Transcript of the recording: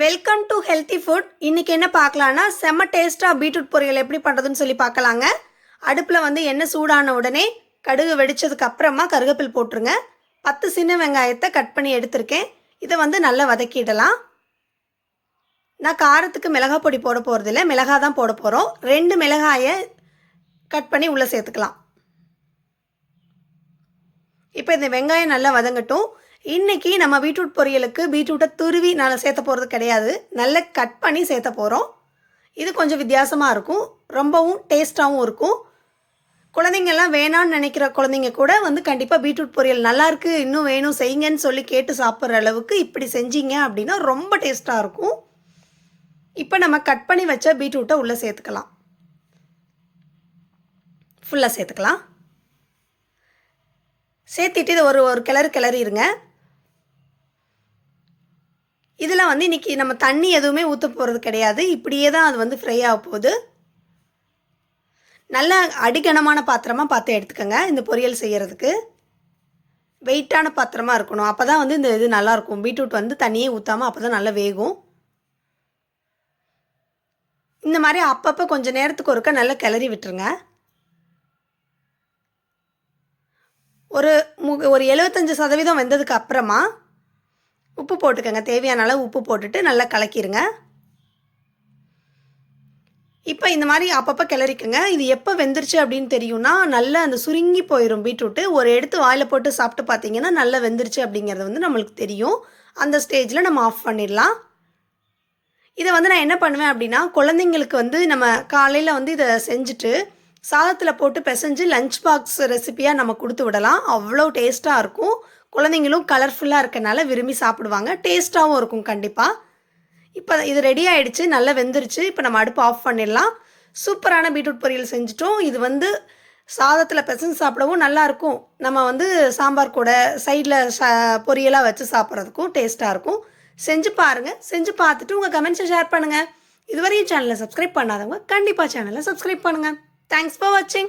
Welcome to healthy food. இன்றைக்கி என்ன பார்க்கலான்னா செம்ம டேஸ்ட்டாக பீட்ரூட் பொரியல் எப்படி பண்ணுறதுன்னு சொல்லி பார்க்கலாங்க. அடுப்பில் வந்து எண்ணெய் சூடான உடனே கடுகு வெடித்ததுக்கு அப்புறமா கருவேப்பில் போட்டுருங்க. 10 சின்ன வெங்காயத்தை கட் பண்ணி எடுத்திருக்கேன். இதை வந்து நல்லா வதக்கிடலாம். நான் காரத்துக்கு மிளகாய் பொடி போட போகிறதில்ல, மிளகாய் தான் போட போகிறோம். 2 மிளகாயை கட் பண்ணி உள்ளே சேர்த்துக்கலாம். இப்போ இந்த வெங்காயம் நல்லா வதங்கட்டும். இன்றைக்கி நம்ம பீட்ரூட் பொரியலுக்கு பீட்ரூட்டை துருவி நான் சேர்த்த போகிறது கிடையாது, நல்லா கட் பண்ணி சேர்த்த போகிறோம். இது கொஞ்சம் வித்தியாசமாக இருக்கும், ரொம்பவும் டேஸ்ட்டாகவும் இருக்கும். குழந்தைங்கள்லாம் வேணான்னு நினைக்கிற குழந்தைங்க கூட வந்து கண்டிப்பாக பீட்ரூட் பொரியல் நல்லாயிருக்கு, இன்னும் வேணும் செய்யுங்கன்னு சொல்லி கேட்டு சாப்பிட்ற அளவுக்கு இப்படி செஞ்சீங்க அப்படின்னா ரொம்ப டேஸ்ட்டாக இருக்கும். இப்போ நம்ம கட் பண்ணி வச்ச பீட்ரூட்டை உள்ளே சேர்த்துக்கலாம். ஃபுல்லாக சேர்த்துக்கலாம். சேர்த்துட்டு இதை ஒரு கிளறிடுங்க. இதில் வந்து இன்றைக்கி நம்ம தண்ணி எதுவுமே ஊற்ற போகிறது கிடையாது, இப்படியே தான் அது வந்து ஃப்ரை ஆக போகுது. நல்ல அடிகனமான பாத்திரமாக பார்த்து எடுத்துக்கோங்க. இந்த பொரியல் செய்கிறதுக்கு வெயிட்டான பாத்திரமாக இருக்கணும், அப்போ தான் வந்து இந்த இது நல்லாயிருக்கும். பீட்ரூட் வந்து தண்ணியே ஊற்றாமல் அப்போ தான் நல்லா வேகும். இந்த மாதிரி அப்பப்போ கொஞ்சம் நேரத்துக்கு ஒருக்கா நல்லா கிளறி விட்டுருங்க. ஒரு 75% வெந்ததுக்கு அப்புறமா உப்பு போட்டுக்கோங்க. தேவையான அளவு உப்பு போட்டுட்டு நல்லா கலக்கிடுங்க. இப்போ இந்த மாதிரி அப்பப்போ கிளறிக்குங்க. இது எப்போ வெந்துருச்சு அப்படின்னு தெரியும்னா நல்லா அந்த சுருங்கி போயிடும் பீட்ரூட்டு. ஒரு எடுத்து வாயில் போட்டு சாப்பிட்டு பார்த்தீங்கன்னா நல்லா வெந்துருச்சு அப்படிங்கிறது வந்து நம்மளுக்கு தெரியும். அந்த ஸ்டேஜில் நம்ம ஆஃப் பண்ணிடலாம். இதை வந்து நான் என்ன பண்ணுவேன் அப்படின்னா, குழந்தைங்களுக்கு வந்து நம்ம காலையில் வந்து இதை செஞ்சுட்டு சாதத்தில் போட்டு பிசைஞ்சு லஞ்ச் பாக்ஸ் ரெசிப்பியாக நம்ம கொடுத்து விடலாம். அவ்வளோ டேஸ்ட்டாக இருக்கும். குழந்தைங்களும் கலர்ஃபுல்லாக இருக்கனால விரும்பி சாப்பிடுவாங்க, டேஸ்ட்டாகவும் இருக்கும் கண்டிப்பாக. இப்போ இது ரெடி ஆகிடுச்சு, நல்லா வெந்துருச்சு. இப்போ நம்ம அடுப்பு ஆஃப் பண்ணிடலாம். சூப்பரான பீட்ரூட் பொரியல் செஞ்சுட்டோம். இது வந்து சாதத்தில் பிசைஞ்சு சாப்பிடவும் நல்லாயிருக்கும். நம்ம வந்து சாம்பார் கூட சைடில் பொரியலாக வச்சு சாப்பிட்றதுக்கும் டேஸ்ட்டாக இருக்கும். செஞ்சு பாருங்கள். செஞ்சு பார்த்துட்டு உங்கள் கமெண்ட்ஸை ஷேர் பண்ணுங்கள். இதுவரையும் சேனலை சப்ஸ்கிரைப் பண்ணாதவங்க கண்டிப்பாக சேனலை சப்ஸ்கிரைப் பண்ணுங்கள். Thanks for watching.